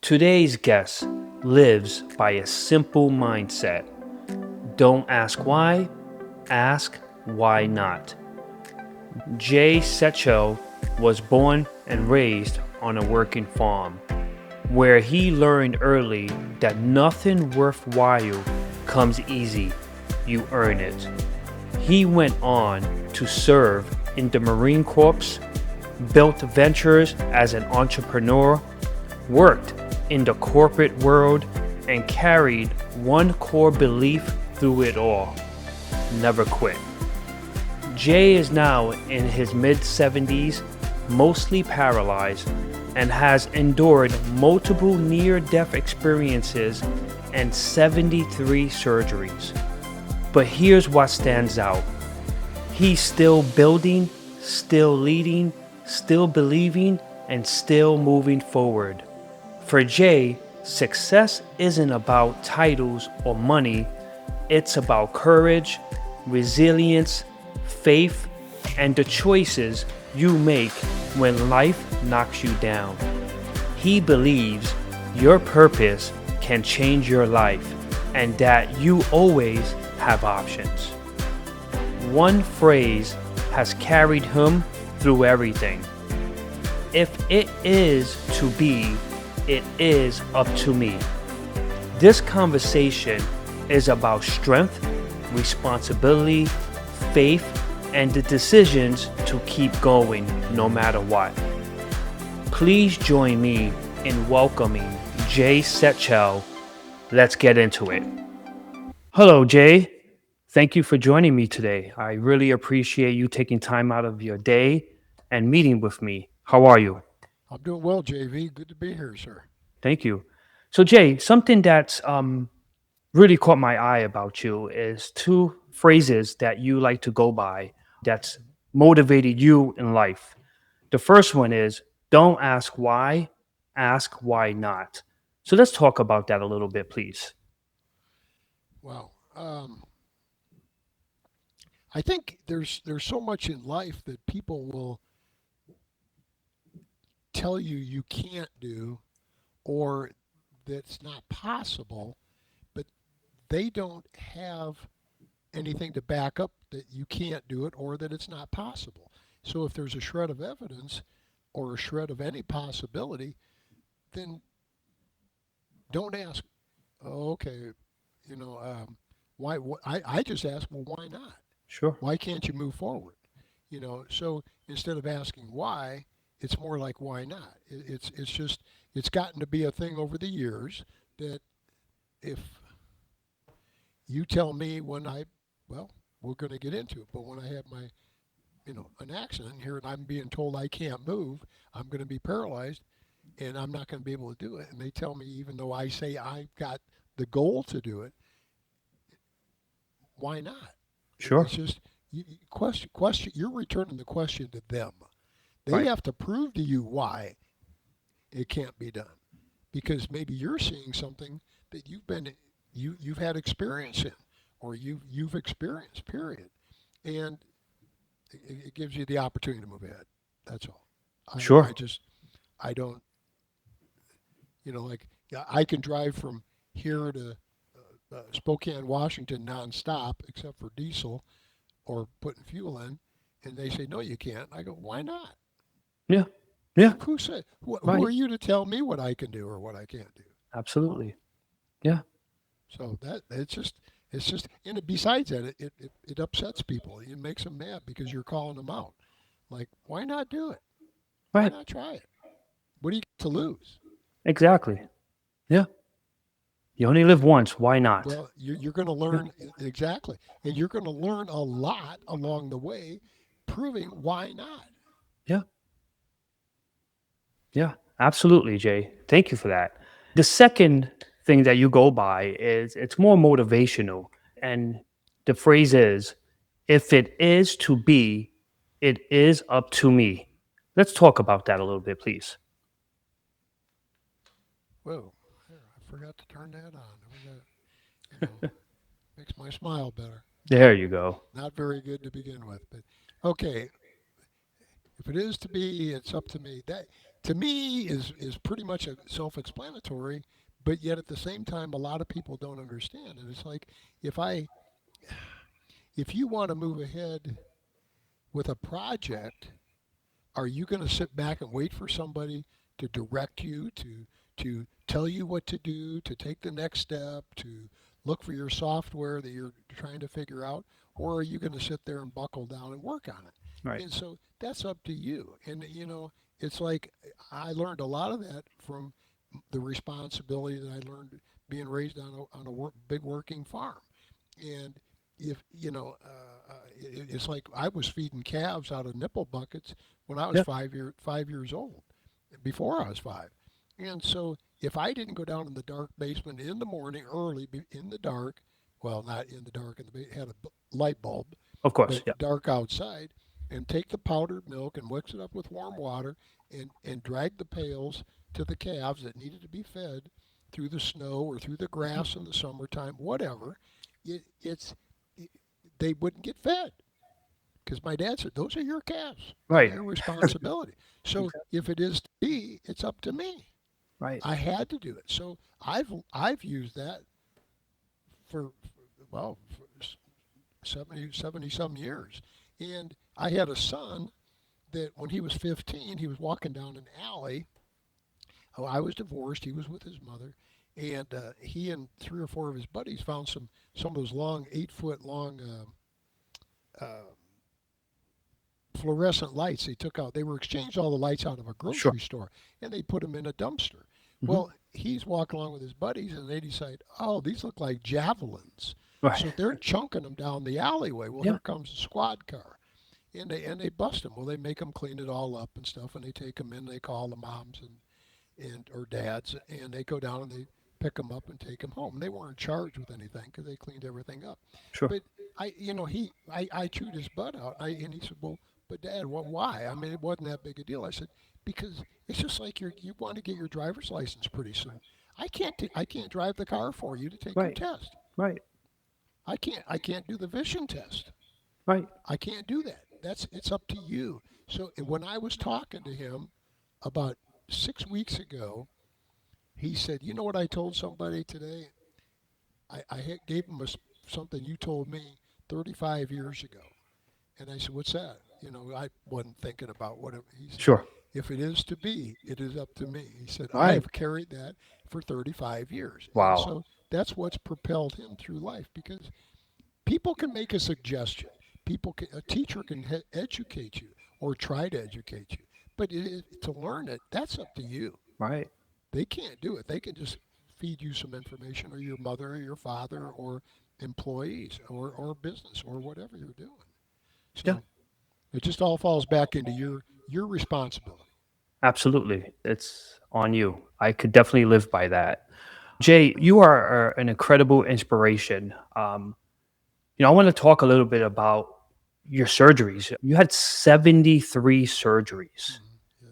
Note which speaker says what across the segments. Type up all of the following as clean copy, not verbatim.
Speaker 1: Today's guest lives by a simple mindset. Don't ask why, ask why not. Jay Setchell was born and raised on a working farm, where he learned early that nothing worthwhile comes easy, you earn it. He went on to serve in the Marine Corps, built ventures as an entrepreneur, worked in the corporate world, and carried one core belief through it all: never quit. Jay is now in his mid-70s, mostly paralyzed, and has endured multiple near-death experiences and 73 surgeries. But here's what stands out. He's still building, still leading, still believing, and still moving forward. For Jay, success isn't about titles or money, it's about courage, resilience, faith, and the choices you make when life knocks you down. He believes your purpose can change your life and that you always have options. One phrase has carried him through everything. If it is to be, it is up to me. This conversation is about strength, responsibility, faith, and the decisions to keep going no matter what. Please join me in welcoming Jay Setchell. Let's get into it. Hello, Jay. Thank you for joining me today. I really appreciate you taking time out of your day and meeting with me. How are you?
Speaker 2: I'm doing well, JV. Good to be here, sir.
Speaker 1: Thank you. So, Jay, something that's really caught my eye about you is two phrases that you like to go by that's motivated you in life. The first one is don't ask why, ask why not. So let's talk about that a little bit, please.
Speaker 2: Wow. I think there's so much in life that people will tell you can't do or that's not possible, but they don't have anything to back up that you can't do it or that it's not possible. So if there's a shred of evidence or a shred of any possibility, then don't ask, oh, okay, you know, why? I just ask, well, why not?
Speaker 1: Sure.
Speaker 2: Why can't you move forward? So instead of asking why, it's more like why not? It's just it's gotten to be a thing over the years that if you tell me when well, we're going to get into it, but when I have my an accident here and I'm being told I can't move, I'm going to be paralyzed, and I'm not going to be able to do it, and they tell me even though I say I've got the goal to do it, why not?
Speaker 1: Sure.
Speaker 2: It's just question. You're returning the question to them. They
Speaker 1: Right.
Speaker 2: have to prove to you why it can't be done, because maybe you're seeing something that you've had experience in, or you've experienced. Period, and it gives you the opportunity to move ahead. That's all. I
Speaker 1: Sure.
Speaker 2: just I don't like yeah, I can drive from here to Spokane, Washington nonstop except for diesel or putting fuel in, and they say no, you can't. I go, why not?
Speaker 1: Yeah. Yeah.
Speaker 2: Who said? Who
Speaker 1: Right.
Speaker 2: are you to tell me what I can do or what I can't do?
Speaker 1: Absolutely. Yeah.
Speaker 2: So that it's just and besides that, it upsets people. It makes them mad because you're calling them out. Like, why not do it? Why
Speaker 1: Right.
Speaker 2: not try it? What do you got to lose?
Speaker 1: Exactly. Yeah. You only live once. Why not?
Speaker 2: Well, you're going to
Speaker 1: Yeah.
Speaker 2: learn exactly, and you're going to learn a lot along the way, proving why not.
Speaker 1: Yeah. Yeah. Absolutely, Jay. Thank you for that. The second thing that you go by is it's more motivational. And the phrase is, if it is to be, it is up to me. Let's talk about that a little bit, please.
Speaker 2: Whoa, there, I forgot to turn that on. You know, makes my smile better.
Speaker 1: There you go.
Speaker 2: Not very good to begin with, but okay. If it is to be, it's up to me. to me is pretty much a self-explanatory, but yet at the same time, a lot of people don't understand. And it's like if I if you want to move ahead with a project, are you going to sit back and wait for somebody to direct you, to tell you what to do, to take the next step, to look for your software that you're trying to figure out, or are you going to sit there and buckle down and work on it?
Speaker 1: Right.
Speaker 2: And so that's up to you. And it's like I learned a lot of that from the responsibility that I learned being raised on a big working farm. And if it's like I was feeding calves out of nipple buckets when I was
Speaker 1: Yeah.
Speaker 2: 5 years old, before I was five. And so if I didn't go down in the dark basement in the morning early, in the dark, well, not in the dark, had a light bulb,
Speaker 1: Of course.
Speaker 2: but
Speaker 1: Yeah.
Speaker 2: dark outside, and take the powdered milk and mix it up with warm water and drag the pails to the calves that needed to be fed through the snow or through the grass in the summertime, whatever, it's it, they wouldn't get fed because my dad said those are your calves, they're
Speaker 1: Right.
Speaker 2: your responsibility. So
Speaker 1: Exactly.
Speaker 2: if it is to be, it's up to me.
Speaker 1: Right.
Speaker 2: I had to do it. So I've used that for well for 70 some years, and I had a son that when he was 15, he was walking down an alley. Oh, I was divorced. He was with his mother, and he and three or four of his buddies found some of those long 8 foot long fluorescent lights they took out. They were exchanged all the lights out of a
Speaker 1: Sure.
Speaker 2: grocery store, and they put them in a dumpster.
Speaker 1: Hmm.
Speaker 2: Well, he's walking along with his buddies, and they decide, oh, these look like javelins.
Speaker 1: Right.
Speaker 2: So they're chunking them down the alleyway. Well,
Speaker 1: Yeah.
Speaker 2: here comes a squad car, and they bust them. Well, they make them clean it all up and stuff, and they take them in. They call the moms and or dads, and they go down and they pick them up and take them home. They weren't charged with anything because they cleaned everything up.
Speaker 1: Sure.
Speaker 2: But I chewed his butt out. And he said, well, but Dad, why? I mean, it wasn't that big a deal. I said, because it's just like you want to get your driver's license pretty soon. I can't drive the car for you to take your
Speaker 1: Right.
Speaker 2: test.
Speaker 1: Right.
Speaker 2: I can't do the vision test.
Speaker 1: Right.
Speaker 2: I can't do that. It's up to you. So when I was talking to him about 6 weeks ago, he said, you know what I told somebody today? I gave him something you told me 35 years ago. And I said, what's that? I wasn't thinking about what he said.
Speaker 1: Sure.
Speaker 2: If it is to be, it is up to me. He said, I
Speaker 1: Right.
Speaker 2: have carried that for 35 years. And
Speaker 1: Wow.
Speaker 2: so that's what's propelled him through life because people can make a suggestion. A teacher can educate you or try to educate you. But to learn it, that's up to you.
Speaker 1: Right.
Speaker 2: They can't do it. They can just feed you some information or your mother or your father or employees or business or whatever you're doing.
Speaker 1: Yeah.
Speaker 2: So it just all falls back into your responsibility.
Speaker 1: Absolutely. It's on you. I could definitely live by that. Jay, you are an incredible inspiration. I want to talk a little bit about your surgeries. You had 73 surgeries.
Speaker 2: Yeah,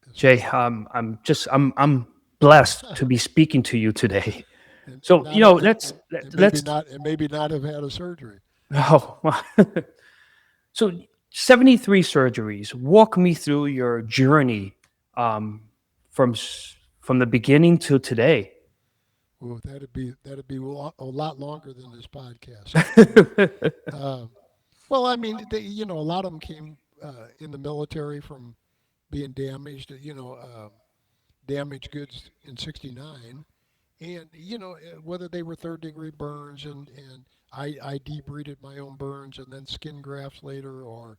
Speaker 2: yes,
Speaker 1: Jay, I'm blessed to be speaking to you today.
Speaker 2: and
Speaker 1: So,
Speaker 2: not a,
Speaker 1: let's
Speaker 2: and maybe not have had a surgery.
Speaker 1: oh, so 73 surgeries. Walk me through your journey um, from the beginning to today.
Speaker 2: Well, that'd be a lot longer than this podcast. Um, well, I mean, a lot of them came in the military from being damaged. Damaged goods in '69, and whether they were third degree burns and I debrided my own burns and then skin grafts later, or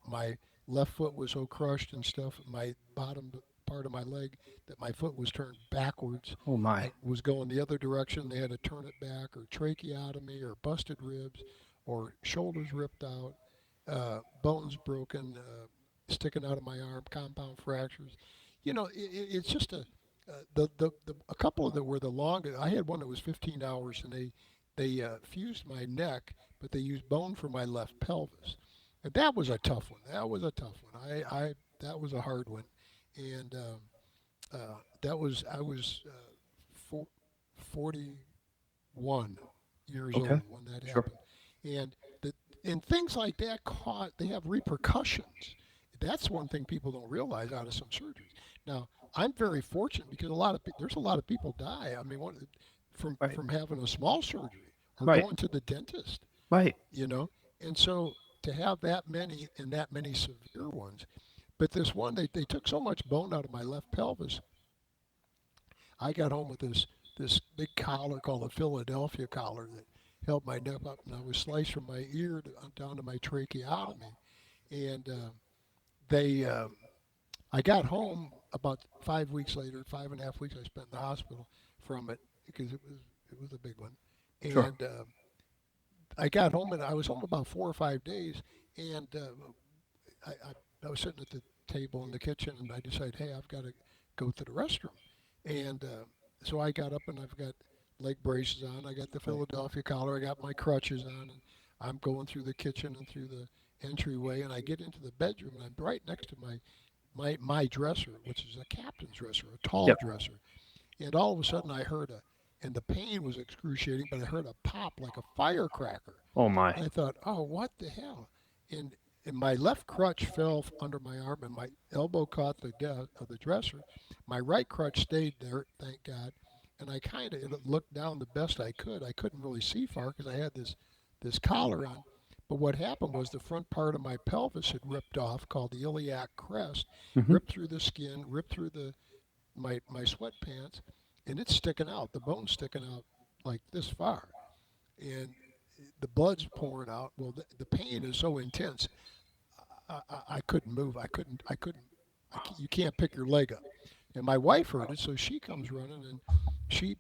Speaker 2: my left foot was so crushed and stuff, my bottom part of my leg that my foot was turned backwards.
Speaker 1: Oh my.
Speaker 2: I was going the other direction. They had to turn it back, or tracheotomy, or busted ribs, or shoulders ripped out, bones broken, sticking out of my arm, compound fractures. It's just a couple of them were the longest. I had one that was 15 hours, and they fused my neck, but they used bone for my left pelvis. And that was a tough one. That was a tough one. I that was a hard one, and that was I was 41 years
Speaker 1: Okay.
Speaker 2: old when that
Speaker 1: Sure.
Speaker 2: happened, and the and things like that they have repercussions. That's one thing people don't realize out of some surgeries. Now, I'm very fortunate because there's a lot of people die. I mean,
Speaker 1: Right.
Speaker 2: from having a small surgery or
Speaker 1: Right.
Speaker 2: going to the dentist,
Speaker 1: Right.
Speaker 2: you know. And so to have that many and that many severe ones, but this one they took so much bone out of my left pelvis. I got home with this big collar called a Philadelphia collar that held my neck up, and I was sliced from my ear down to my tracheotomy. And they I got home about 5 weeks later, 5.5 weeks I spent in the hospital from it because it was a big one.
Speaker 1: Sure.
Speaker 2: And I got home and I was home about 4 or 5 days, and I was sitting at the table in the kitchen and I decided, hey, I've got to go to the restroom. And so I got up and I've got leg braces on. I got the
Speaker 1: Right.
Speaker 2: Philadelphia collar. I got my crutches on, and I'm going through the kitchen and through the entryway. And I get into the bedroom and I'm right next to my dresser, which is a captain's dresser, a tall
Speaker 1: Yep.
Speaker 2: dresser. And all of a sudden I heard and the pain was excruciating, but I heard a pop like a firecracker.
Speaker 1: Oh my.
Speaker 2: And I thought, oh, what the hell? And, and my left crutch fell under my arm, and my elbow caught of the dresser. My right crutch stayed there, thank God. And I kind of looked down the best I could. I couldn't really see far because I had this collar on. But what happened was the front part of my pelvis had ripped off, called the iliac crest,
Speaker 1: Hmm.
Speaker 2: ripped through the skin, ripped through my sweatpants, and it's sticking out. The bone's sticking out like this far, and the blood's pouring out. Well, the pain is so intense. I couldn't move. I couldn't. You can't pick your leg up. And my wife heard it, so she comes running, and she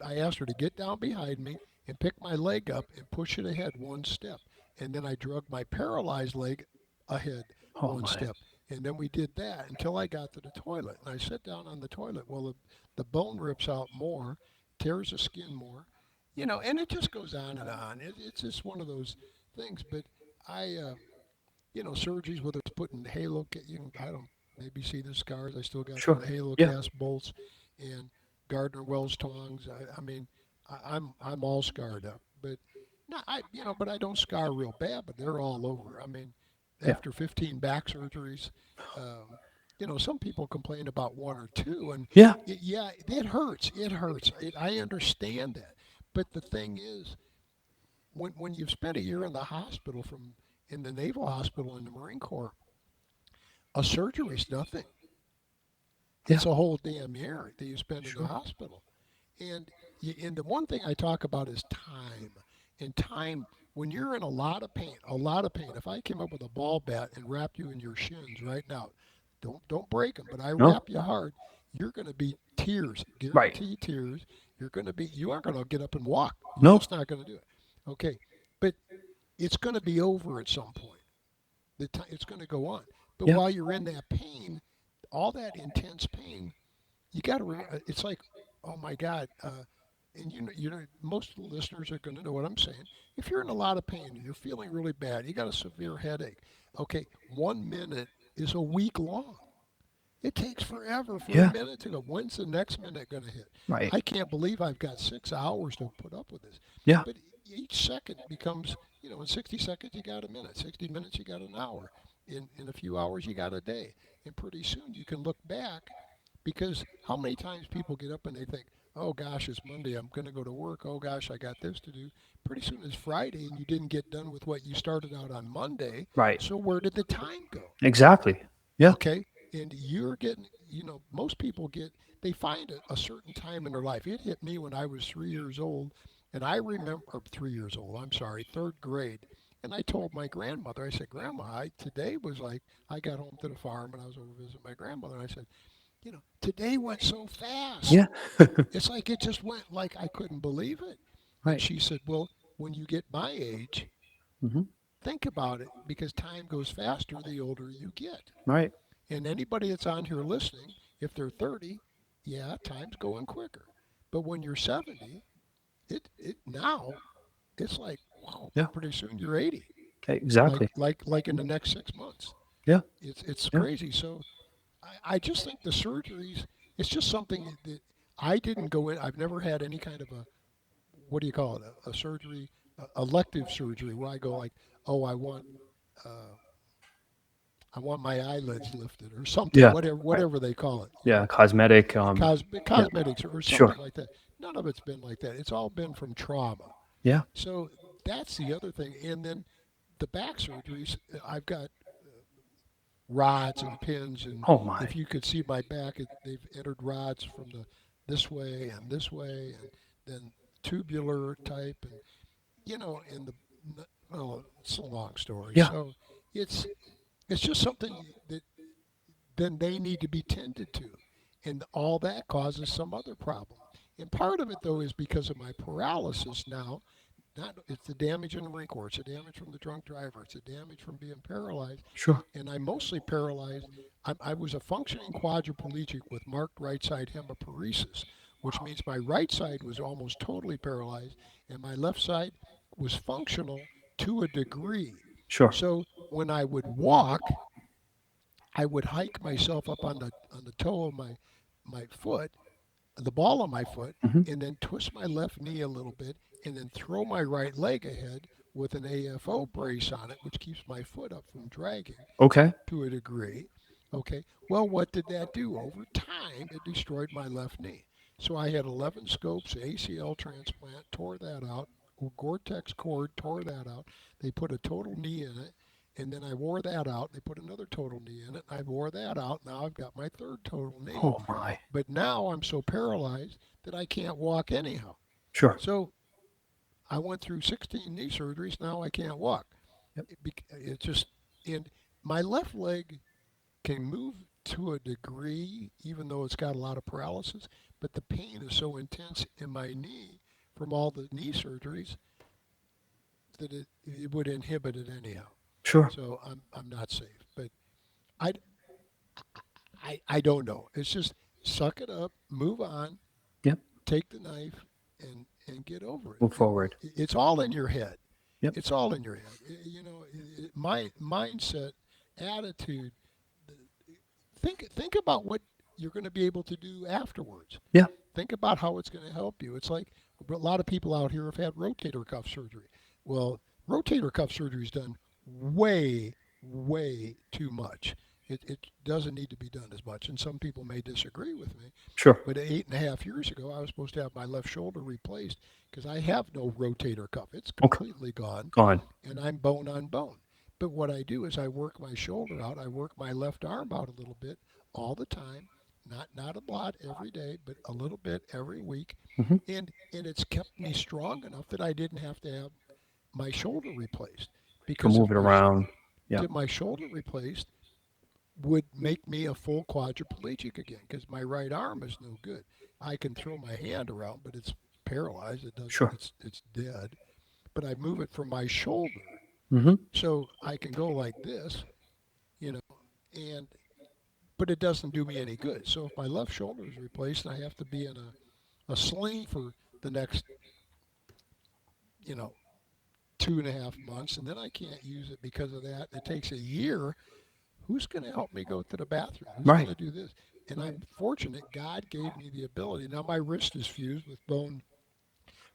Speaker 2: I asked her to get down behind me and pick my leg up and push it ahead one step, and then I drug my paralyzed leg ahead
Speaker 1: Oh
Speaker 2: one
Speaker 1: my.
Speaker 2: step, and then we did that until I got to the toilet. And I sit down on the toilet. Well, the bone rips out more, tears the skin more, and it just goes on and on. It's just one of those things. But I surgeries, whether it's putting I don't maybe see the scars. I still got
Speaker 1: Sure.
Speaker 2: the halo
Speaker 1: Yeah.
Speaker 2: cast bolts and Gardner Wells tongs. I mean, I'm all scarred up, but not but I don't scar real bad, but they're all over. I mean,
Speaker 1: Yeah.
Speaker 2: after 15 back surgeries, some people complain about one or two, and
Speaker 1: Yeah.
Speaker 2: yeah, it hurts. It hurts. I understand that, but the thing is, when you've spent a year in the hospital from in the Naval Hospital in the Marine Corps, a surgery's nothing.
Speaker 1: Yeah.
Speaker 2: It's a whole damn year that you spend in the
Speaker 1: Sure.
Speaker 2: hospital. And and the one thing I talk about is time. And time, when you're in a lot of pain. If I came up with a ball bat and wrapped you in your shins right now, don't break them, but I
Speaker 1: No.
Speaker 2: wrap you hard, you're going to be tears,
Speaker 1: Right.
Speaker 2: guarantee tears. You aren't going to get up and walk. You're
Speaker 1: No.
Speaker 2: just not going to do it. Okay, but it's going to be over at some point. It's going to go on. But
Speaker 1: Yeah.
Speaker 2: while you're in that pain, all that intense pain, you got to. It's like, oh my God. And most listeners are going to know what I'm saying. If you're in a lot of pain and you're feeling really bad, you got a severe headache. Okay, 1 minute is a week long. It takes forever for a
Speaker 1: Yeah.
Speaker 2: minute to go. When's the next minute going to hit?
Speaker 1: Right.
Speaker 2: I can't believe I've got 6 hours to put up with this.
Speaker 1: Yeah.
Speaker 2: But each second becomes, in 60 seconds, you got a minute. 60 minutes, you got an hour. In a few hours, you got a day. And pretty soon you can look back because how many times people get up and they think, oh gosh, it's Monday. I'm going to go to work. Oh gosh, I got this to do. Pretty soon it's Friday and you didn't get done with what you started out on Monday.
Speaker 1: Right.
Speaker 2: So where did the time go?
Speaker 1: Exactly. Yeah.
Speaker 2: Okay, and you're getting, most people they find a certain time in their life. It hit me when I was 3 years old, and I remember, or 3 years old, I'm sorry, third grade. And I told my grandmother, I said, Grandma, today was like, I got home to the farm and I was over visiting my grandmother, and I said, today went so fast.
Speaker 1: Yeah.
Speaker 2: It's like it just went like I couldn't believe it. And
Speaker 1: Right.
Speaker 2: she said, well, when you get my age,
Speaker 1: Hmm.
Speaker 2: think about it because time goes faster the older you get.
Speaker 1: Right.
Speaker 2: And anybody that's on here listening, if they're 30, yeah, time's going quicker. But when you're 70, it now it's like, wow,
Speaker 1: Yeah.
Speaker 2: pretty soon you're 80. Like
Speaker 1: Exactly.
Speaker 2: like in the next 6 months.
Speaker 1: Yeah.
Speaker 2: It's
Speaker 1: Yeah.
Speaker 2: crazy. So I just think the surgeries, it's just something that I didn't go in. I've never had any kind of what do you call it, a surgery, elective surgery where I go like, oh, I want uh, I want my eyelids lifted or something,
Speaker 1: Yeah.
Speaker 2: whatever
Speaker 1: Right.
Speaker 2: whatever they call it,
Speaker 1: Yeah. Cosmetic. Yeah.
Speaker 2: cosmetics or
Speaker 1: Sure.
Speaker 2: something like that. None of it's been like that. It's all been from trauma.
Speaker 1: Yeah.
Speaker 2: So that's the other thing. And then the back surgeries, I've got rods and pins, and
Speaker 1: Oh my.
Speaker 2: if you could see my back, they've entered rods from the this way, and then tubular type, and and well, it's a long story.
Speaker 1: Yeah.
Speaker 2: So it's it's just something that then they need to be tended to, and all that causes some other problem. And part of it though is because of my paralysis now. Not it's the damage in the Marine Corps, it's the damage from the drunk driver, it's the damage from being paralyzed,
Speaker 1: Sure.
Speaker 2: and I'm mostly paralyzed. I was a functioning quadriplegic with marked right side hemiparesis, which means my right side was almost totally paralyzed, and my left side was functional to a degree.
Speaker 1: Sure.
Speaker 2: So when I would walk, I would hike myself up on the toe of my foot, the ball of my foot,
Speaker 1: Hmm.
Speaker 2: and then twist my left knee a little bit, and then throw my right leg ahead with an AFO brace on it, which keeps my foot up from dragging
Speaker 1: Okay.
Speaker 2: to a degree. Okay. Well, what did that do? Over time, it destroyed my left knee. So I had 11 scopes, ACL transplant, tore that out. Gore-Tex cord, tore that out. They put a total knee in it, and then I wore that out. They put another total knee in it. I wore that out. Now I've got my third total knee.
Speaker 1: Oh my.
Speaker 2: But now I'm so paralyzed that I can't walk anyhow.
Speaker 1: Sure.
Speaker 2: So I went through 16 knee surgeries. Now I can't walk.
Speaker 1: Yep.
Speaker 2: It's just, and my left leg can move to a degree, even though it's got a lot of paralysis. But the pain is so intense in my knee from all the knee surgeries that it would inhibit it anyhow.
Speaker 1: Sure.
Speaker 2: So I'm not safe. But I, I don't know. It's just suck it up, move on,
Speaker 1: Yep.
Speaker 2: take the knife, and get over it.
Speaker 1: Move forward.
Speaker 2: It's all in your head.
Speaker 1: Yep.
Speaker 2: It's all in your head. My mindset, attitude. Think about what you're going to be able to do afterwards.
Speaker 1: Yeah.
Speaker 2: Think about how it's going to help you. It's like a lot of people out here have had rotator cuff surgery. Well, rotator cuff surgery is done way, way too much. It doesn't need to be done as much, and some people may disagree with me.
Speaker 1: Sure.
Speaker 2: But 8.5 years ago, I was supposed to have my left shoulder replaced because I have no rotator cuff. It's
Speaker 1: Okay.
Speaker 2: completely gone,
Speaker 1: Gone.
Speaker 2: and I'm bone on bone. But what I do is I work my shoulder out. I work my left arm out a little bit all the time. Not a lot every day, but a little bit every week.
Speaker 1: Hmm.
Speaker 2: And it's kept me strong enough that I didn't have to have my shoulder replaced.
Speaker 1: You can
Speaker 2: Because
Speaker 1: move it around. Yeah.
Speaker 2: to my shoulder replaced would make me a full quadriplegic again because my right arm is no good. I can throw my hand around, but it's paralyzed. It doesn't.
Speaker 1: Sure.
Speaker 2: It's dead. But I move it from my shoulder,
Speaker 1: Hmm.
Speaker 2: so I can go like this, you know, and but it doesn't do me any good. So if my left shoulder is replaced, I have to be in a sling for the next, you know, 2.5 months, and then I can't use it because of that. It takes a year. Who's going to help me go to the bathroom? Who's going
Speaker 1: Right.
Speaker 2: to do this? And I'm fortunate God gave me the ability. Now my wrist is fused with bone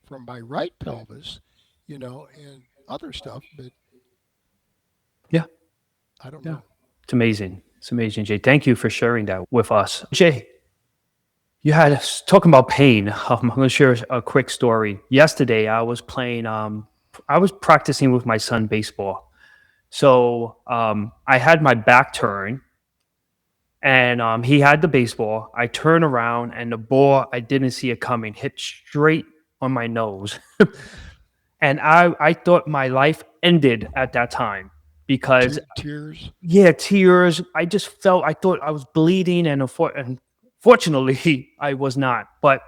Speaker 2: from my right pelvis, and other stuff, but
Speaker 1: Yeah.
Speaker 2: I don't
Speaker 1: Yeah.
Speaker 2: know.
Speaker 1: It's amazing. It's amazing, Jay. Thank you for sharing that with us. Jay, you had us talking about pain. I'm going to share a quick story. Yesterday, I was playing, I was practicing with my son baseball. So I had my back turned and he had the baseball. I turned around and the ball, I didn't see it coming, hit straight on my nose. And I thought my life ended at that time because,
Speaker 2: Tears.
Speaker 1: yeah, tears. I just felt, I thought I was bleeding and fortunately I was not. But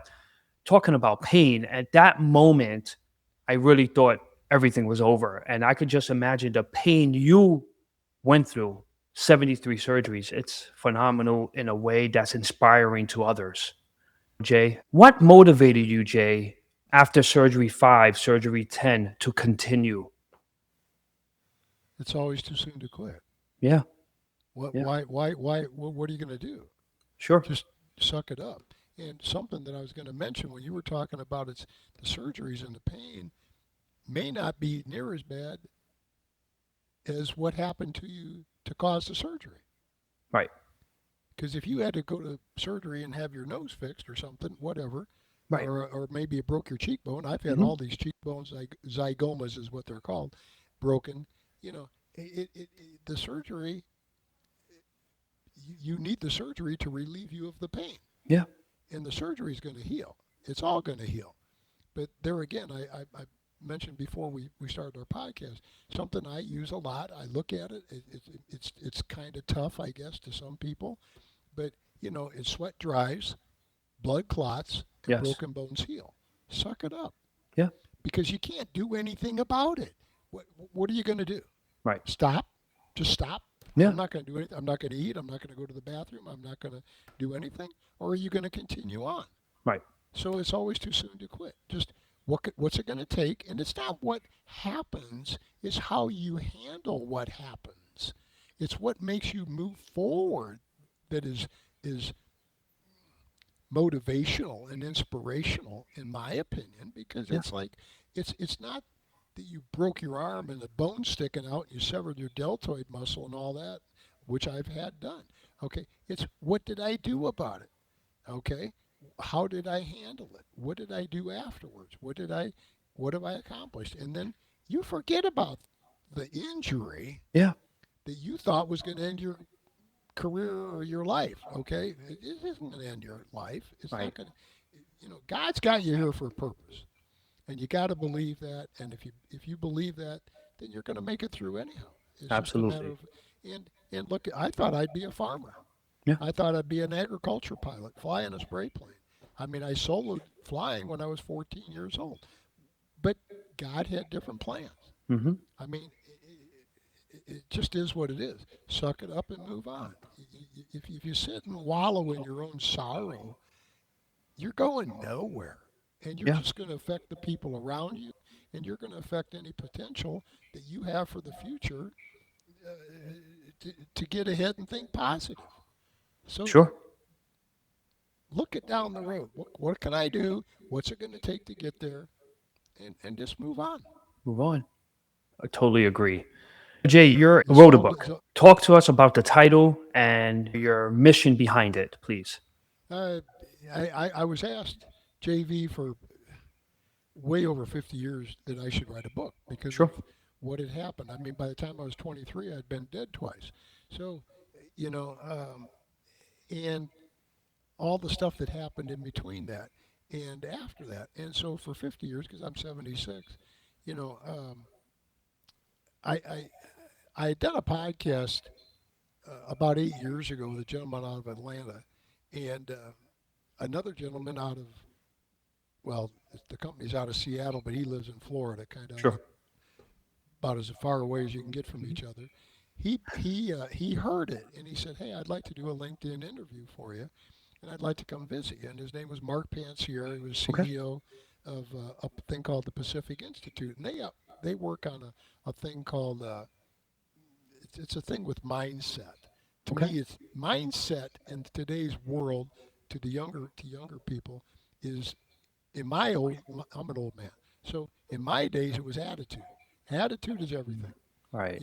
Speaker 1: talking about pain, at that moment, I really thought everything was over. And I could just imagine the pain you went through 73 surgeries. It's phenomenal in a way that's inspiring to others. Jay, what motivated you, Jay, after surgery 5, surgery 10 to continue?
Speaker 2: It's always too soon to quit.
Speaker 1: Yeah,
Speaker 2: What?
Speaker 1: yeah,
Speaker 2: Why? What are you going to do?
Speaker 1: sure.
Speaker 2: Just suck it up. And something that I was going to mention when you were talking about it's the surgeries and the pain may not be near as bad as what happened to you to cause the surgery.
Speaker 1: Right.
Speaker 2: Because if you had to go to surgery and have your nose fixed or something, whatever,
Speaker 1: Right.
Speaker 2: or maybe you broke your cheekbone. I've had
Speaker 1: Hmm.
Speaker 2: all these cheekbones, zygomas is what they're called, broken. You know, the surgery, you need the surgery to relieve you of the pain,
Speaker 1: Yeah.
Speaker 2: and the surgery is going to heal. It's all going to heal. But there again, I mentioned before we started our podcast, something I use a lot. I look at it. It's kind of tough, I guess, to some people, but it's sweat dries, blood clots, and
Speaker 1: Yes.
Speaker 2: broken bones heal. Suck it up,
Speaker 1: Yeah.
Speaker 2: because you can't do anything about it. What are you going to do?
Speaker 1: Right.
Speaker 2: Stop? Just stop?
Speaker 1: Yeah.
Speaker 2: I'm not going to do anything. I'm not going to eat. I'm not going to go to the bathroom. I'm not going to do anything. Or are you going to continue on?
Speaker 1: Right.
Speaker 2: So it's always too soon to quit. Just what's it going to take? And it's not what happens, it's how you handle what happens. It's what makes you move forward that is motivational and inspirational, in my opinion, because
Speaker 1: Yeah.
Speaker 2: it's like it's not that you broke your arm and the bone's sticking out and you severed your deltoid muscle and all that, which I've had done. Okay, it's what did I do about it? Okay, how did I handle it? What did I do afterwards? What have I accomplished? And then you forget about the injury
Speaker 1: Yeah.
Speaker 2: that you thought was going to end your career or your life. Okay, it isn't going to end your life. It's
Speaker 1: Right.
Speaker 2: not going to. God's got you here for a purpose, and you got to believe that. And if you believe that, then you're going to make it through anyhow. It's just a matter
Speaker 1: Absolutely.
Speaker 2: of and look. I thought I'd be a farmer.
Speaker 1: Yeah.
Speaker 2: I thought I'd be an agriculture pilot, fly in a spray plane. I mean, I soloed flying when I was 14 years old, but God had different plans.
Speaker 1: Hmm.
Speaker 2: I mean, it just is what it is. Suck it up and move on. If you sit and wallow in your own sorrow, you're going nowhere. And you're
Speaker 1: Yeah.
Speaker 2: just going to affect the people around you, and you're going to affect any potential that you have for the future uh, to get ahead and think positive. So
Speaker 1: Sure.
Speaker 2: look it down the road. What can I do? What's it going to take to get there? And just move on.
Speaker 1: Move on. I totally agree. Jay, you
Speaker 2: It's
Speaker 1: wrote a
Speaker 2: all,
Speaker 1: book. Talk to us about the title and your mission behind it, please.
Speaker 2: uh, I was asked, JV, for way over 50 years that I should write a book because
Speaker 1: Sure.
Speaker 2: of what had happened. I mean, by the time I was 23, I'd been dead twice. So, you know, and all the stuff that happened in between that and after that. And so for 50 years, because I'm 76, you know, I, I, I had done a podcast about 8 years ago with a gentleman out of Atlanta and another gentleman out of, well, the company's out of Seattle, but he lives in Florida, kind of
Speaker 1: Sure.
Speaker 2: about as far away as you can get from each other. He heard it and he said, "Hey, I'd like to do a LinkedIn interview for you, and I'd like to come visit you." And his name was Mark Pansier. He was
Speaker 1: Okay.
Speaker 2: CEO of a thing called the Pacific Institute, and they work on a thing called it's a thing with mindset. To
Speaker 1: Okay.
Speaker 2: me, it's mindset in today's world to younger people is in my old I'm an old man. So in my days it was attitude. Attitude is everything.
Speaker 1: Right.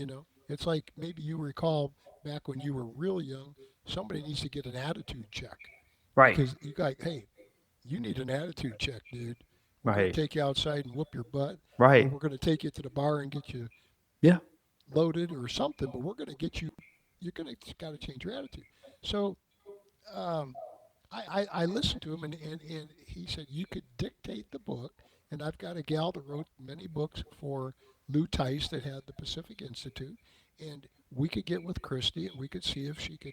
Speaker 2: It's like maybe you recall back when you were real young, somebody needs to get an attitude check
Speaker 1: Right.
Speaker 2: because you got, hey, you need an attitude check, dude. We're going to
Speaker 1: Right.
Speaker 2: take you outside and whoop your butt, or
Speaker 1: Right.
Speaker 2: we're going to take you to the bar and get you
Speaker 1: Yeah.
Speaker 2: loaded or something, but we're going to get you, you're going to got to change your attitude. So um, I listened to him, and he said, you could dictate the book. And I've got a gal that wrote many books for Lou Tice that had the Pacific Institute. And we could get with Christy and we could see if she could,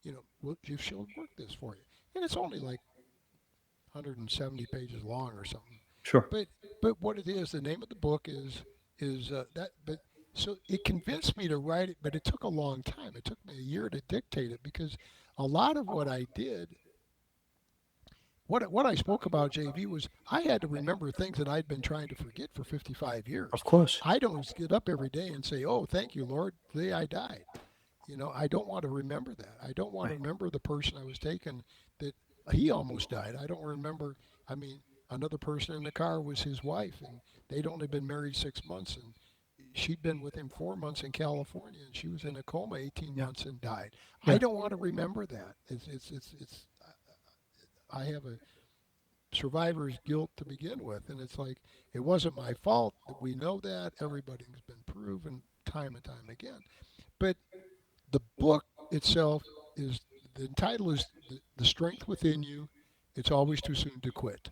Speaker 2: if she'll work this for you. And it's only like 170 pages long or something.
Speaker 1: Sure.
Speaker 2: But what it is, the name of the book is that. But so it convinced me to write it, but it took a long time. It took me a year to dictate it because a lot of what I did, what I spoke about, JV, was I had to remember things that I'd been trying to forget for 55
Speaker 1: Of
Speaker 2: years.
Speaker 1: course.
Speaker 2: I don't get up every day and say, "Oh, thank you, Lord, today I died." I don't want to remember that. I don't want to
Speaker 1: Right.
Speaker 2: remember the person I was taking that he almost died. I don't remember. I mean, another person in the car was his wife, and they'd only been married 6 months, and she'd been with him 4 months in California, and she was in a coma 18
Speaker 1: Yeah.
Speaker 2: months and died. I
Speaker 1: Yeah.
Speaker 2: don't want to remember that. It's I have a survivor's guilt to begin with, and it's like it wasn't my fault. We know that everybody's been proven time and time again. But the book itself is the title is the Strength Within You. It's always too soon to quit.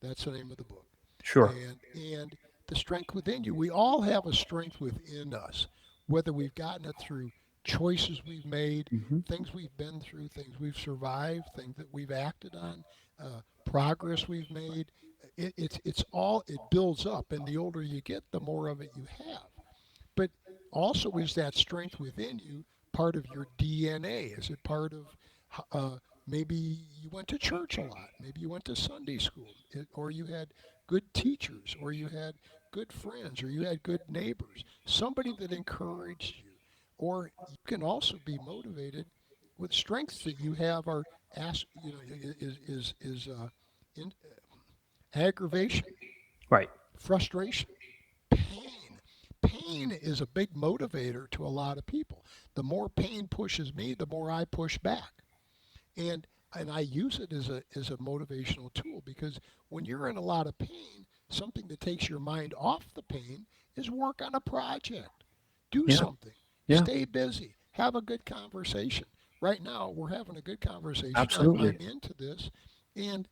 Speaker 2: That's the name of the book.
Speaker 1: Sure.
Speaker 2: And the strength within you. We all have a strength within us, whether we've gotten it through choices we've made,
Speaker 1: Hmm.
Speaker 2: things we've been through, things we've survived, things that we've acted on, progress we've made. It's all it builds up, and the older you get, the more of it you have. But also, is that strength within you part of your DNA? Is it part of uh, maybe you went to church a lot, maybe you went to Sunday school, or you had good teachers, or you had good friends, or you had good neighbors, somebody that encouraged you, or you can also be motivated with strengths that you have are in, aggravation,
Speaker 1: Right.
Speaker 2: frustration, pain. Pain is a big motivator to a lot of people. The more pain pushes me, the more I push back. And and I use it as a motivational tool because when you're in a lot of pain, something that takes your mind off the pain is work on a project. Do
Speaker 1: Yeah.
Speaker 2: something.
Speaker 1: Yeah.
Speaker 2: Stay busy. Have a good conversation. Right now, we're having a good conversation.
Speaker 1: Absolutely.
Speaker 2: I'm into this, and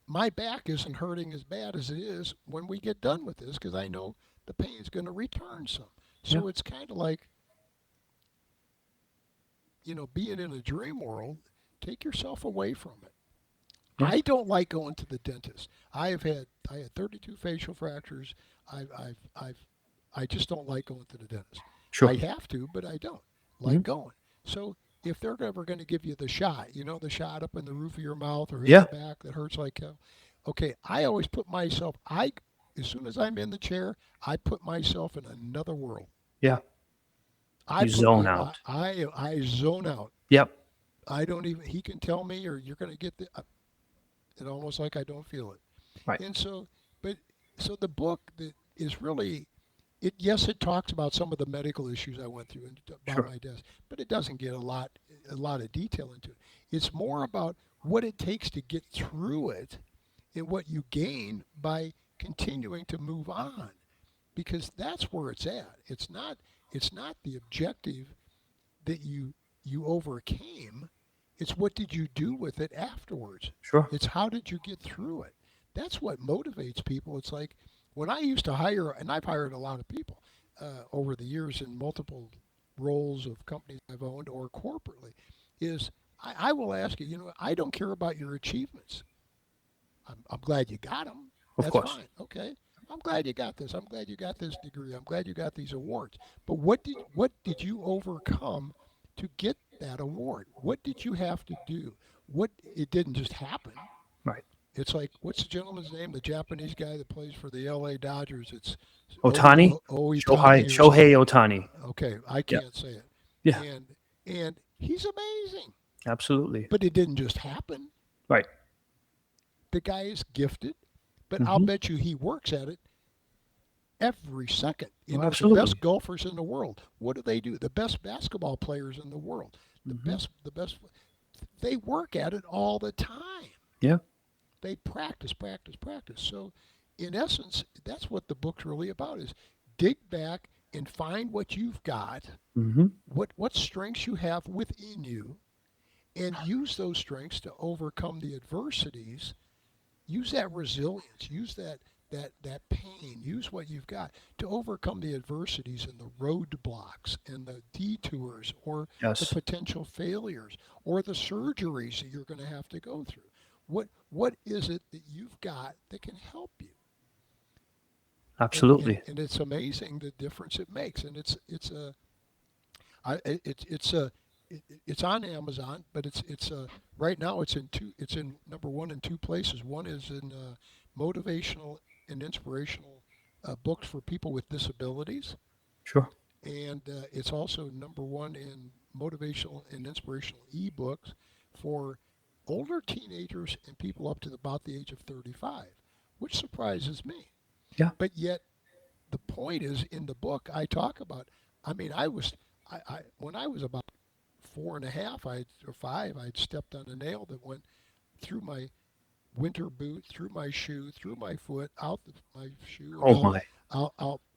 Speaker 2: my back isn't hurting as bad as it is when we get done with this because I know the pain's going to return some.
Speaker 1: Yeah.
Speaker 2: So it's kind of like, being in a dream world, take yourself away from it.
Speaker 1: Yeah.
Speaker 2: I don't like going to the dentist. I had 32 facial fractures. I just don't like going to the dentist.
Speaker 1: Sure.
Speaker 2: I have to, but I don't
Speaker 1: Hmm.
Speaker 2: like going. So if they're ever going to give you the shot, the shot up in the roof of your mouth or in
Speaker 1: Yeah.
Speaker 2: the back that hurts like hell. Okay, I always put myself. I As soon as I'm in the chair, I put myself in another world.
Speaker 1: Yeah.
Speaker 2: I
Speaker 1: You
Speaker 2: put
Speaker 1: zone
Speaker 2: me.
Speaker 1: out.
Speaker 2: I zone out.
Speaker 1: Yep.
Speaker 2: I don't even. He can tell me, or you're going to get the. It almost like I don't feel it.
Speaker 1: Right.
Speaker 2: And so, but so the book that is really it. Yes, it talks about some of the medical issues I went through and about
Speaker 1: Sure.
Speaker 2: my death, but it doesn't get a lot of detail into it. It's more about what it takes to get through it and what you gain by continuing to move on, because that's where it's at. It's not the objective that you overcame. It's what did you do with it afterwards.
Speaker 1: Sure.
Speaker 2: It's how did you get through it. That's what motivates people. It's like when I used to hire, and I've hired a lot of people over the years in multiple roles of companies I've owned or corporately, is I will ask you, I don't care about your achievements. I'm glad you got them.
Speaker 1: Of
Speaker 2: That's
Speaker 1: course.
Speaker 2: fine. Okay. I'm glad you got this. I'm glad you got this degree. I'm glad you got these awards. But what did you overcome to get that award? What did you have to do? What It didn't just happen.
Speaker 1: Right.
Speaker 2: It's like what's the gentleman's name? The Japanese guy that plays for the L.A. Dodgers. It's
Speaker 1: Otani.
Speaker 2: Oitani or
Speaker 1: Shohei
Speaker 2: something.
Speaker 1: Otani.
Speaker 2: Okay, I
Speaker 1: Yeah.
Speaker 2: can't say it.
Speaker 1: Yeah.
Speaker 2: And he's amazing.
Speaker 1: Absolutely.
Speaker 2: But it didn't just happen.
Speaker 1: Right.
Speaker 2: The guy is gifted, but I'll
Speaker 1: Hmm.
Speaker 2: bet you he works at it every second.
Speaker 1: Oh,
Speaker 2: The
Speaker 1: absolutely.
Speaker 2: best golfers in the world, what do? The best basketball players in the world,
Speaker 1: Hmm.
Speaker 2: the best, they work at it all the time.
Speaker 1: Yeah.
Speaker 2: They practice, practice, practice. So, in essence, that's what the book's really about: is dig back and find what you've got,
Speaker 1: Hmm.
Speaker 2: what strengths you have within you, and use those strengths to overcome the adversities. Use that resilience, use that pain, use what you've got to overcome the adversities and the roadblocks and the detours or the
Speaker 1: Yes.
Speaker 2: potential failures or the surgeries that you're going to have to go through. What is it that you've got that can help you?
Speaker 1: Absolutely.
Speaker 2: And it's amazing the difference it makes. And it's a I it's a it's on Amazon, but it's right now it's in number one in two places. One is in motivational and inspirational books for people with disabilities,
Speaker 1: Sure.
Speaker 2: and it's also number one in motivational and inspirational ebooks for older teenagers and people up to about the age of 35, which surprises me.
Speaker 1: Yeah.
Speaker 2: But yet the point is in the book I talk about. I mean, I when I was about four and a half, I or five, I'd stepped on a nail that went through my winter boot, through my shoe, through my foot, my shoe, and
Speaker 1: Oh my.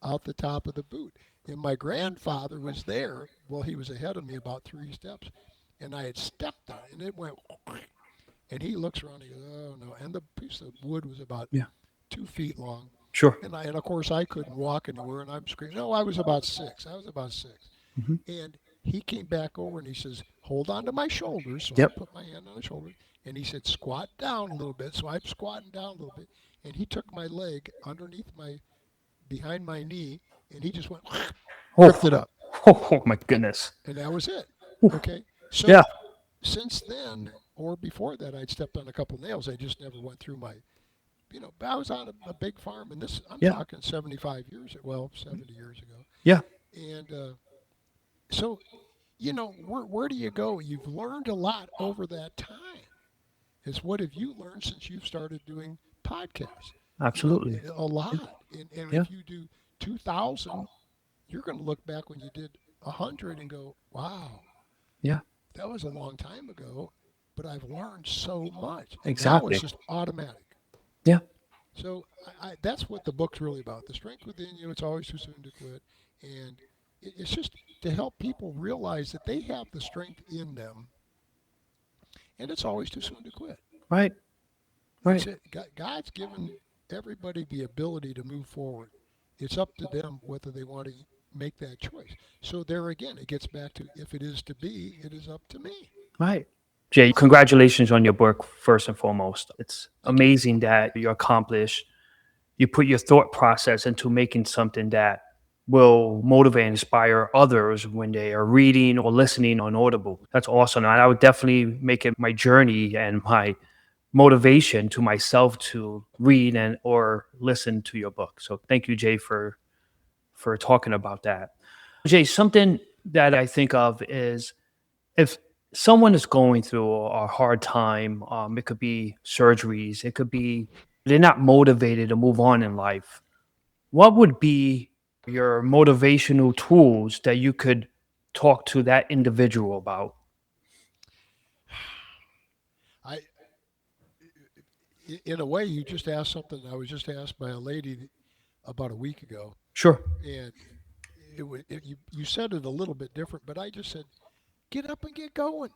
Speaker 2: out the top of the boot. And my grandfather was there. Well, he was ahead of me about three steps, and I had stepped on it, and it went. And he looks around, and he goes, "Oh no!" And the piece of wood was about
Speaker 1: Yeah.
Speaker 2: 2 feet long,
Speaker 1: Sure.
Speaker 2: and of course I couldn't walk anywhere, and I'm screaming. No, I was about six. I was about six,
Speaker 1: Hmm.
Speaker 2: and he came back over and he says, "Hold on to my shoulders." So I
Speaker 1: Yep.
Speaker 2: put my hand on his shoulder, and he said, "Squat down a little bit." So I'm squatting down a little bit, and he took my leg underneath my behind my knee, and he just went ripped
Speaker 1: Oh.
Speaker 2: it up,
Speaker 1: Oh my goodness.
Speaker 2: and that was it.
Speaker 1: Oof.
Speaker 2: Okay,
Speaker 1: Yeah.
Speaker 2: so since then or before that, I'd stepped on a couple nails. I just never went through my, I was on a big farm, and this I'm
Speaker 1: Yeah.
Speaker 2: talking 75 years, well, 70 years ago,
Speaker 1: Yeah.
Speaker 2: and so where do you go? You've learned a lot over that time. Is what have you learned since you've started doing podcasts?
Speaker 1: Absolutely.
Speaker 2: A
Speaker 1: Yeah.
Speaker 2: lot. And
Speaker 1: Yeah.
Speaker 2: if you do 2,000, you're going to look back when you did 100 and go, wow,
Speaker 1: Yeah.
Speaker 2: that was a long time ago, but I've learned so much. And now it's
Speaker 1: Exactly.
Speaker 2: just automatic.
Speaker 1: Yeah.
Speaker 2: So that's what the book's really about. The strength within you, it's always too soon to quit. And it's just to help people realize that they have the strength in them, and it's always too soon to quit.
Speaker 1: Right.
Speaker 2: It's
Speaker 1: Right.
Speaker 2: it. God's given everybody the ability to move forward. It's up to them whether they want to make that choice. So there again, it gets back to if it is to be, it is up to me.
Speaker 1: Right. Jay, congratulations on your book, first and foremost. It's
Speaker 2: Thank you.
Speaker 1: amazing that you accomplished, you put your thought process into making something that will motivate and inspire others when they are reading or listening on Audible. That's awesome. And I would definitely make it my journey and my motivation to myself to read and or listen to your book. So thank you, Jay, for talking about that. Jay, something that I think of is if someone is going through a hard time, it could be surgeries, it could be they're not motivated to move on in life. What would be your motivational tools that you could talk to that individual about?
Speaker 2: I, in a way, you just asked something I was just asked by a lady about a week ago,
Speaker 1: Sure.
Speaker 2: and you said it a little bit different, but I just said, get up and get going,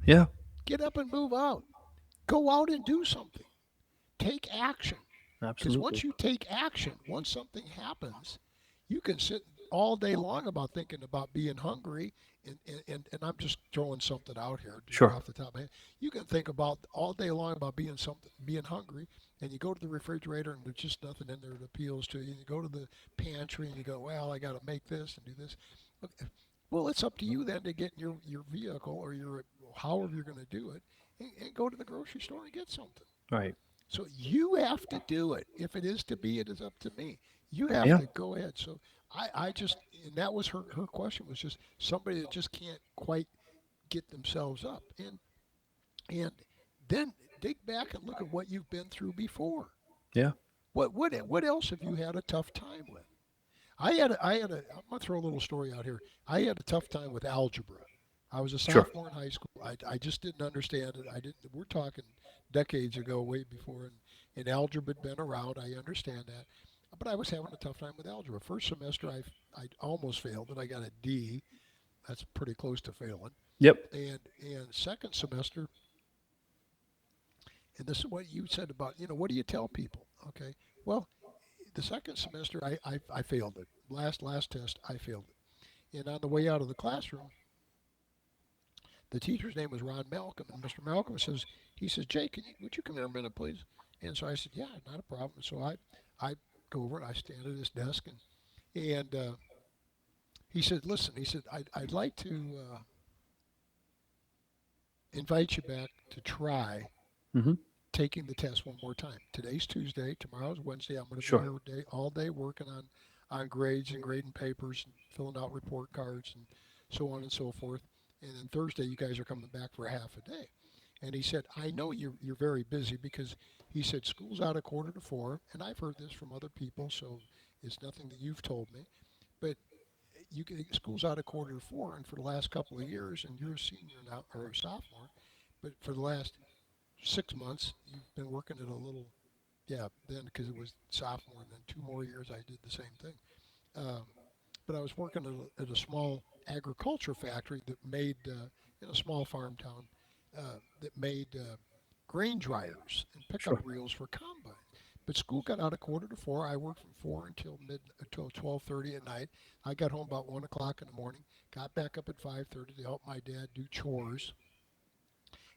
Speaker 1: Yeah.
Speaker 2: get up and move out, go out and do something, take action. Because once
Speaker 1: Absolutely.
Speaker 2: you take action, once something happens, you can sit all day long about thinking about being hungry. And I'm just throwing something out here just
Speaker 1: Sure.
Speaker 2: off the top of my head. You can think about all day long about being hungry, and you go to the refrigerator and there's just nothing in there that appeals to you. You go to the pantry and you go, well, I got to make this and do this. Okay. Well, it's up to you then to get your vehicle or your however you're going to do it, and go to the grocery store and get something.
Speaker 1: Right.
Speaker 2: So you have to do it. If it is to be, it is up to me. You have
Speaker 1: Yeah.
Speaker 2: to go ahead. So I just, and that was her question was just somebody that just can't quite get themselves up. And then dig back and look at what you've been through before.
Speaker 1: Yeah.
Speaker 2: What else have you had a tough time with? I'm gonna throw a little story out here. I had a tough time with algebra. I was a
Speaker 1: Sure.
Speaker 2: sophomore in high school. I just didn't understand it. I didn't. We're talking decades ago, way before, and algebra had been around. I understand that, but I was having a tough time with algebra. First semester, I almost failed it. I got a D. That's pretty close to failing.
Speaker 1: Yep.
Speaker 2: And second semester, and this is what you said about what do you tell people? Okay, well, the second semester I failed it. Last test I failed it. And on the way out of the classroom, the teacher's name was Ron Malcolm, and Mr. Malcolm he says, Jay, would you come here a minute, please? And so I said, yeah, not a problem. So I go over and I stand at his desk, and he said, listen, he said, I'd like to invite you back to try
Speaker 1: Hmm.
Speaker 2: taking the test one more time. Today's Tuesday, tomorrow's Wednesday. I'm going to be
Speaker 1: Sure.
Speaker 2: here all day working on grades and grading papers and filling out report cards and so on and so forth. And then Thursday, you guys are coming back for half a day. And he said, I know you're very busy because he said school's out 3:45, and I've heard this from other people. So It's nothing that you've told me. But school's out of quarter 4, and for the last couple of years, and you're a senior now or a sophomore, but for the last 6 months, you've been working at a little, yeah, then because it was sophomore, and then 2 more years I did the same thing. Um, but I was working at a small agriculture factory that made, in a small farm town, that made grain dryers and pickup
Speaker 1: Sure.
Speaker 2: reels for combine. But school got out at quarter to 4. I worked from 4 until 12:30 at night. I got home about 1 o'clock in the morning. Got back up at 5:30 to help my dad do chores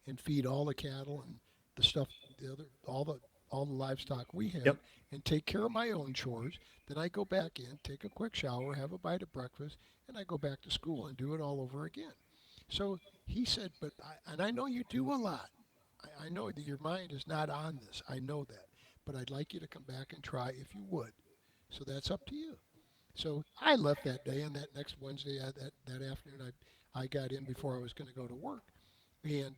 Speaker 2: and feed all the cattle and the stuff, the other, all the livestock we
Speaker 1: Yep.
Speaker 2: had, and take care of my own chores. Then I go back in, take a quick shower, have a bite of breakfast, and I go back to school and do it all over again. So he said, and I know you do a lot. I know that your mind is not on this. I know that. But I'd like you to come back and try if you would. So that's up to you. So I left that day, and that next Wednesday, that afternoon, I got in before I was going to go to work, and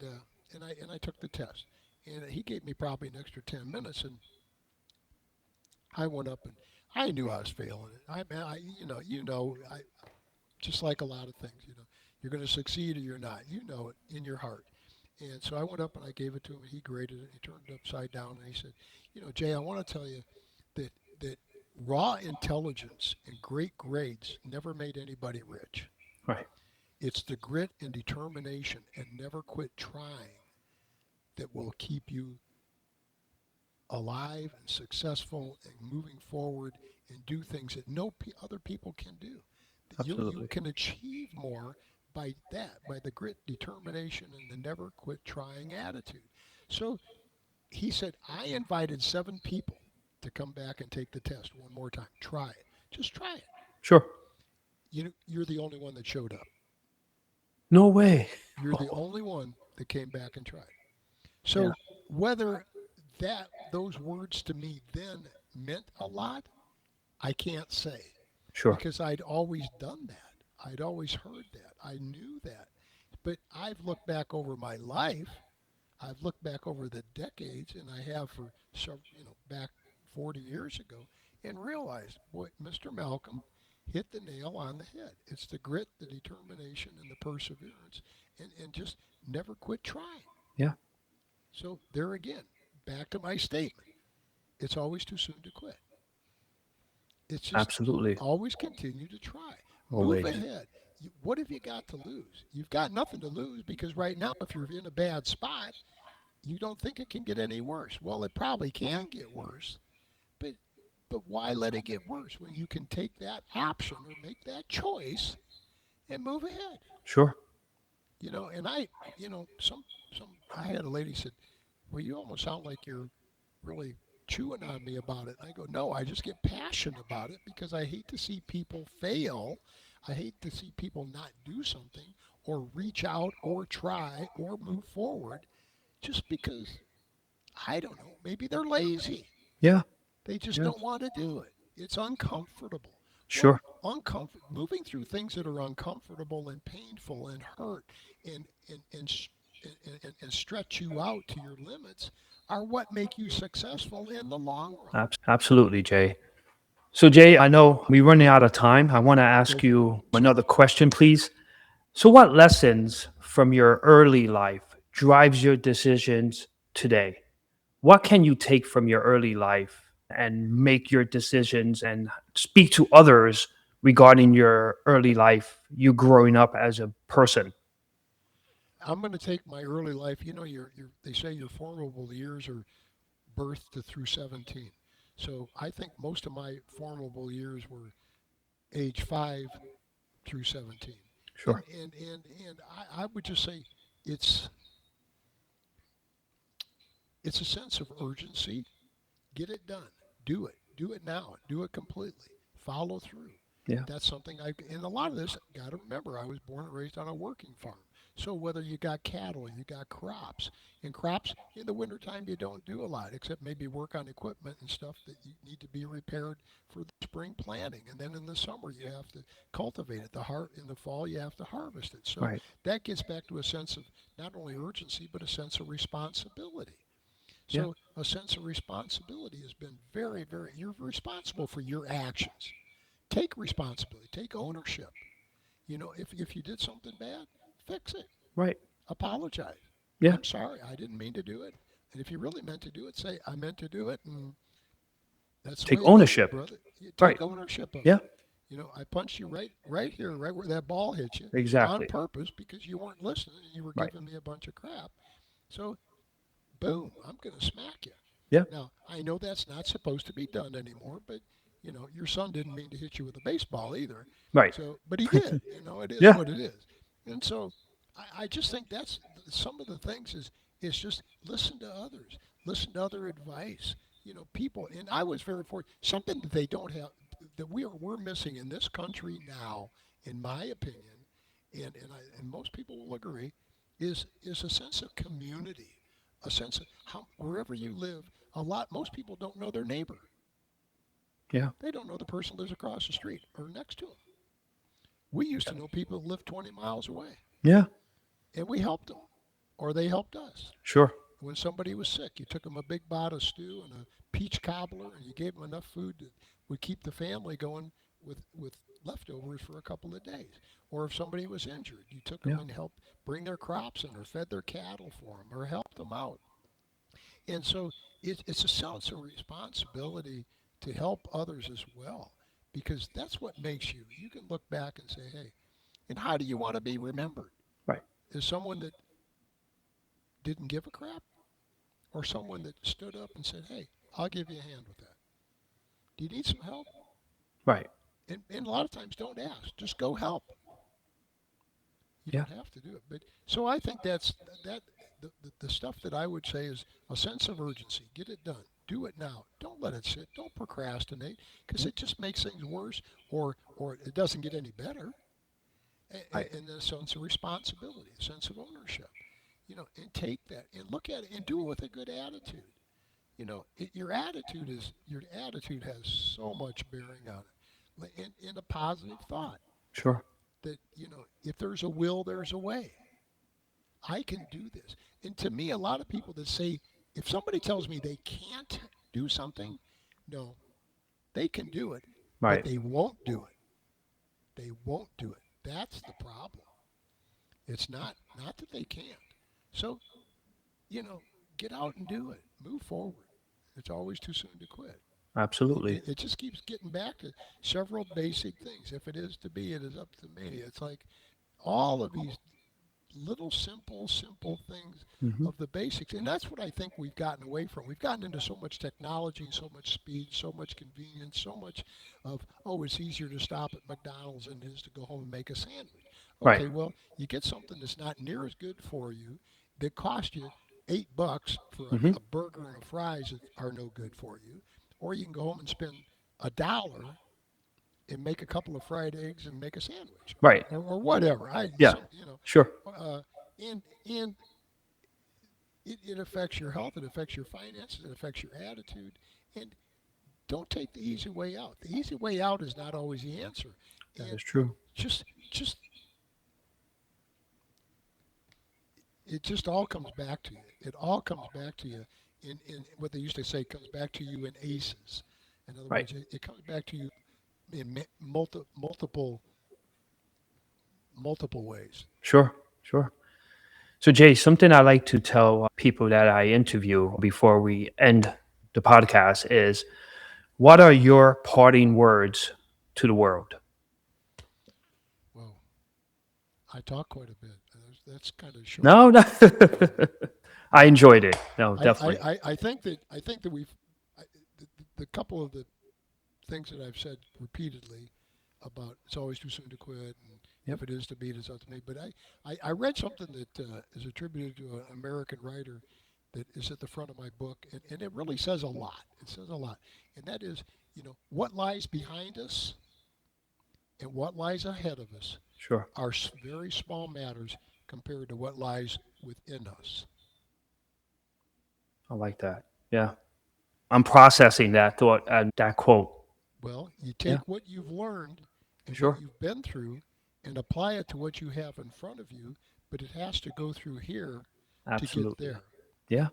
Speaker 2: I took the test, and he gave me probably an extra 10 minutes, and I went up and I knew I was failing it. I just like a lot of things, you're going to succeed or you're not. You know it in your heart. And so I went up and I gave it to him. And he graded it. He turned it upside down and he said, Jay, I want to tell you that raw intelligence and great grades never made anybody rich.
Speaker 1: Right.
Speaker 2: It's the grit and determination and never quit trying that will keep you alive and successful and moving forward and do things that other people can do. You
Speaker 1: Absolutely.
Speaker 2: can achieve more by the grit, determination, and the never quit trying attitude. So he said, I invited 7 people to come back and take the test one more time. Try it. Just try it.
Speaker 1: Sure.
Speaker 2: You're the only one that showed up.
Speaker 1: No way.
Speaker 2: You're the only one that came back and tried.
Speaker 1: Yeah.
Speaker 2: So whether those words to me then meant a lot, I can't say
Speaker 1: Sure.
Speaker 2: because I'd always done that. I'd always heard that. I knew that. But I've looked back over my life. I've looked back over the decades, and I have for some, back 40 years ago, and realized, boy, Mr. Malcolm hit the nail on the head. It's the grit, the determination, and the perseverance, and just never quit trying.
Speaker 1: Yeah.
Speaker 2: So there again, back to my statement. It's always too soon to quit. It's just
Speaker 1: Absolutely.
Speaker 2: always continue to try. Move
Speaker 1: Always.
Speaker 2: ahead. What have you got to lose? You've got nothing to lose because right now, if you're in a bad spot, you don't think it can get any worse. Well, it probably can get worse, but why let it get worse when you can take that option or make that choice and move ahead?
Speaker 1: Sure.
Speaker 2: And some I had a lady said, "Well, you almost sound like you're really chewing on me about it." I go, "No, I just get passionate about it because I hate to see people fail. I hate to see people not do something or reach out or try or move forward just because I don't know, maybe they're lazy.
Speaker 1: Yeah.
Speaker 2: They just
Speaker 1: Yeah.
Speaker 2: don't want to do it. It's uncomfortable." Well,
Speaker 1: Sure.
Speaker 2: moving through things that are uncomfortable and painful and hurt and and and, and stretch you out to your limits are what make you successful in the long run.
Speaker 1: Absolutely, Jay. So, Jay, I know we're running out of time. I want to
Speaker 2: Go
Speaker 1: ask
Speaker 2: for it.
Speaker 1: you another question, please. So, what lessons from your early life drives your decisions today? What can you take from your early life and make your decisions and speak to others regarding your early life, you growing up as a person?
Speaker 2: I'm going to take my early life. They say your formable years are birth to through 17. So I think most of my formable years were age 5 through 17.
Speaker 1: Sure.
Speaker 2: And I would just say it's it's a sense of urgency. Get it done. Do it. Do it now. Do it completely. Follow through.
Speaker 1: Yeah.
Speaker 2: That's something and a lot of this, got to remember, I was born and raised on a working farm. So whether you got cattle, you got crops. And crops, in the wintertime, you don't do a lot except maybe work on equipment and stuff that you need to be repaired for the spring planting. And then in the summer, you have to cultivate it. In the fall, you have to harvest it. So
Speaker 1: Right.
Speaker 2: that gets back to a sense of not only urgency, but a sense of responsibility.
Speaker 1: Yeah.
Speaker 2: So a sense of responsibility has been very, very, you're responsible for your actions. Take responsibility, take ownership. If you did something bad, fix it,
Speaker 1: Right.
Speaker 2: apologize.
Speaker 1: Yeah.
Speaker 2: I'm sorry, I didn't mean to do it. And if you really meant to do it, say, I meant to do it, and that's the
Speaker 1: Take
Speaker 2: way it goes,
Speaker 1: ownership.
Speaker 2: brother. You
Speaker 1: Right.
Speaker 2: take ownership of it.
Speaker 1: Yeah.
Speaker 2: I punched you right here, right where that ball hit you, on
Speaker 1: Exactly.
Speaker 2: purpose because you weren't listening and you were
Speaker 1: Right.
Speaker 2: giving me a bunch of crap. So, boom, I'm going to smack you.
Speaker 1: Yeah.
Speaker 2: Now, I know that's not supposed to be done anymore, but your son didn't mean to hit you with a baseball either.
Speaker 1: Right.
Speaker 2: So, but he did. It is
Speaker 1: Yeah.
Speaker 2: what it is. And so, I just think that's some of the things is just listen to others, listen to other advice. People, and I was very fortunate. Something that they don't have, that we're missing in this country now, in my opinion, and most people will agree, is a sense of community, a sense of how wherever you live. Most people don't know their neighbor.
Speaker 1: Yeah.
Speaker 2: They don't know the person that lives across the street or next to them. We used to know people that lived 20 miles away,
Speaker 1: Yeah.
Speaker 2: and we helped them, or they helped us.
Speaker 1: Sure.
Speaker 2: When somebody was sick, you took them a big pot of stew and a peach cobbler, and you gave them enough food that would keep the family going with leftovers for a couple of days. Or if somebody was injured, you took them
Speaker 1: Yeah.
Speaker 2: and helped bring their crops in, or fed their cattle for them, or helped them out. And so it's a sense of responsibility to help others as well, because that's what makes you. You can look back and say, hey, and how do you want to be remembered?
Speaker 1: Right.
Speaker 2: As someone that didn't give a crap, or someone that stood up and said, hey, I'll give you a hand with that. Do you need some help?
Speaker 1: Right.
Speaker 2: And a lot of times don't ask, just go help. You
Speaker 1: Yeah.
Speaker 2: don't have to do it. But so I think that the stuff that I would say is a sense of urgency. Get it done. Do it now. Don't let it sit. Don't procrastinate because it just makes things worse, or it doesn't get any better.
Speaker 1: Right.
Speaker 2: And a sense of responsibility, a sense of ownership. And take that and look at it and do it with a good attitude. Your attitude has so much bearing on it, in a positive thought
Speaker 1: Sure.
Speaker 2: that if there's a will, there's a way. I can do this. And to me, a lot of people that say, if somebody tells me they can't do something, no, they can do it, but
Speaker 1: Right.
Speaker 2: they won't do it. They won't do it. That's the problem. It's not that they can't. So you know, get out and do it. Move forward. It's always too soon to quit. It,
Speaker 1: Absolutely.
Speaker 2: it, it just keeps getting back to several basic things. If it is to be, it is up to me. It's like all of these little simple things
Speaker 1: Hmm.
Speaker 2: of the basics. And that's what I think we've gotten away from. We've gotten into so much technology, so much speed, so much convenience, so much of, oh, it's easier to stop at McDonald's than it is to go home and make a sandwich.
Speaker 1: Right.
Speaker 2: Okay, well, you get something that's not near as good for you that cost you $8 for
Speaker 1: Hmm.
Speaker 2: a burger and fries that are no good for you. Or you can go home and spend $1 and make a couple of fried eggs and make a sandwich,
Speaker 1: Right.
Speaker 2: or whatever.
Speaker 1: Yeah. Sure.
Speaker 2: Uh, and it affects your health, it affects your finances, it affects your attitude. And don't take the easy way out. The easy way out is not always the answer.
Speaker 1: That
Speaker 2: And
Speaker 1: is true.
Speaker 2: just it just all comes back to you. It all comes back to you in what they used to say comes back to you in aces. In other
Speaker 1: Right.
Speaker 2: words, it comes back to you in multiple ways.
Speaker 1: Sure. Sure. So, Jay, something I like to tell people that I interview before we end the podcast is, what are your parting words to the world?
Speaker 2: Well, I talk quite a bit. That's kind of short.
Speaker 1: No, no.
Speaker 2: Uh,
Speaker 1: I enjoyed it. No,
Speaker 2: I,
Speaker 1: definitely.
Speaker 2: I, I I think that the couple of the things that I've said repeatedly about it's always too soon to quit, and
Speaker 1: Yep.
Speaker 2: if it is to be, it is up to me. But I read something that is attributed to an American writer that is at the front of my book, and it really says a lot. It says a lot, and that is, what lies behind us and what lies ahead of us
Speaker 1: Sure.
Speaker 2: are very small matters compared to what lies within us.
Speaker 1: I like that. Yeah. I'm processing that thought and that quote.
Speaker 2: Well, you
Speaker 1: Yeah.
Speaker 2: take what you've learned and what
Speaker 1: Sure.
Speaker 2: you've been through and apply it to what you have in front of you, but it has to go through here to get
Speaker 1: Absolutely.
Speaker 2: there.
Speaker 1: Yeah.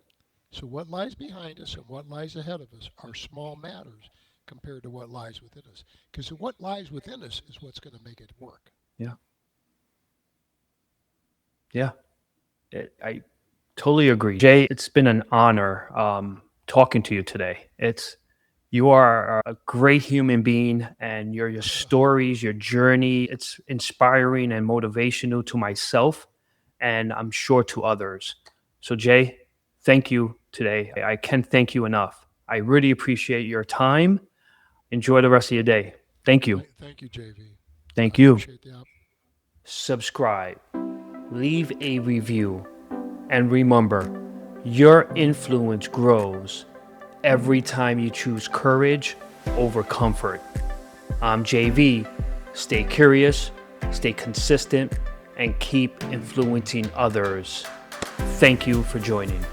Speaker 2: So what lies behind us and what lies ahead of us are small matters compared to what lies within us. Because what lies within us is what's going to make it work.
Speaker 1: Yeah. Yeah. I totally agree. Jay, it's been an honor talking to you today. You are a great human being, and your stories, your journey, it's inspiring and motivational to myself, and I'm sure to others. So, Jay, thank you today. I can't thank you enough. I really appreciate your time. Enjoy the rest of your day. Thank you.
Speaker 2: Thank you, JV. I
Speaker 1: Thank you.
Speaker 2: appreciate the opportunity.
Speaker 1: Subscribe, leave a review, and remember, your influence grows every time you choose courage over comfort. I'm JV. Stay curious, stay consistent, and keep influencing others. Thank you for joining.